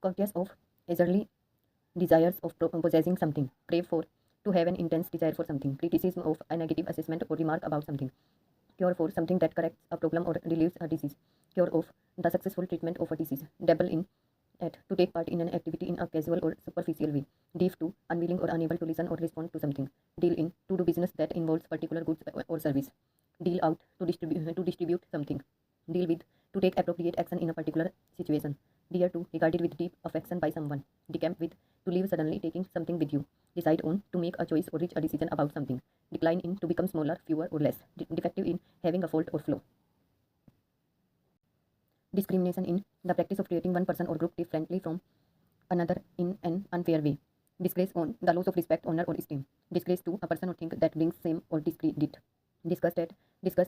Courteous of eagerly desires of possessing something, crave for, to have an intense desire for something, criticism of a negative assessment or remark about something, cure for something that corrects a problem or relieves a disease, cure of the successful treatment of a disease, dabble in at to take part in an activity in a casual or superficial way, deaf to unwilling or unable to listen or respond to something, deal in to do business that involves particular goods or service, deal out to distribute something, deal with to take appropriate action in a particular situation, dear to regarded with deep affection by someone, decamp with to leave suddenly taking something with you, decide on to make a choice or reach a decision about something, decline in to become smaller, fewer or less, defective in having a fault or flaw. Discrimination in the practice of treating one person or group differently from another in an unfair way. Disgrace on the loss of respect, honor, or esteem. Disgrace to a person or thing that brings shame or discredit. Disgust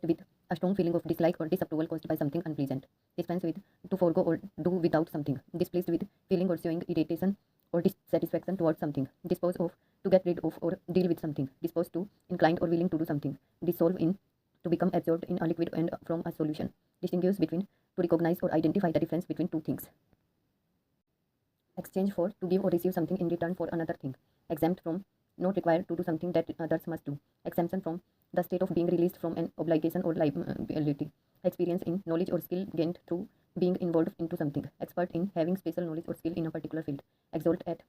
with a strong feeling of dislike or disapproval caused by something unpleasant. Dispense with to forego or do without something. Displeased with feeling or showing irritation or dissatisfaction towards something. Dispose of to get rid of or deal with something. Dispose to inclined or willing to do something. Dissolve in to become absorbed in a liquid and from a solution. Distinguish between to recognize or identify the difference between two things. Exchange for to give or receive something in return for another thing. Exempt from not required to do something that others must do. Exemption from the state of being released from an obligation or liability. Experience in knowledge or skill gained through being involved into something. Expert in having special knowledge or skill in a particular field. Exult at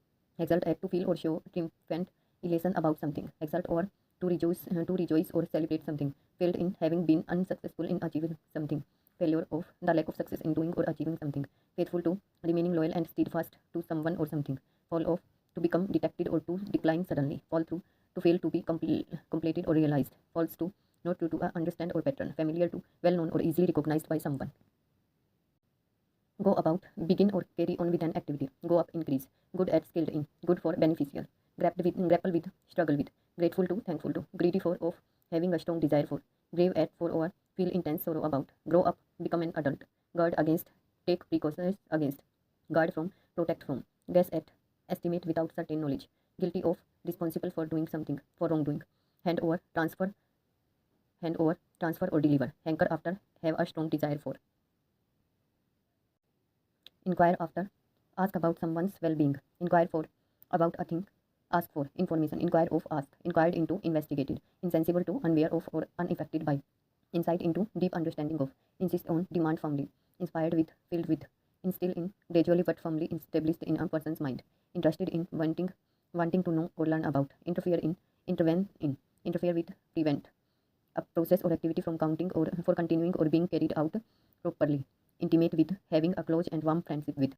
to feel or show triumphant elation about something. Exult or to rejoice or celebrate something. Failed in having been unsuccessful in achieving something. Failure of the lack of success in doing or achieving something. Faithful to remaining loyal and steadfast to someone or something. Fall off to become detected or to decline suddenly. Fall through to fail to be completed or realized. Falls to not to understand or pattern. Familiar to well known or easily recognized by someone. Go about, begin or carry on with an activity. Go up, increase. Good at, skilled in. Good for, beneficial. Grapple with, struggle with. Grateful to, thankful to. Greedy for, of, having a strong desire for. Grave at, for, or, feel intense sorrow about. Grow up, become an adult. Guard against, take precautions against. Guard from, protect from. Guess at, estimate without certain knowledge. Guilty of, responsible for doing something, for wrongdoing. Hand over, transfer or deliver. Hanker after, have a strong desire for. Inquire after, ask about someone's well-being. Inquire for, about a thing, ask for information. Inquire of, ask. Inquired into, investigated. Insensible to, unaware of or unaffected by. Insight into, deep understanding of. Insist on, demand firmly. Inspired with, filled with. Instill in, gradually but firmly established in a person's mind. Interested in, wanting to know or learn about. Interfere in, intervene in. Interfere with, prevent. A process or activity from counting or for continuing or being carried out properly. Intimate with, having a close and warm friendship with.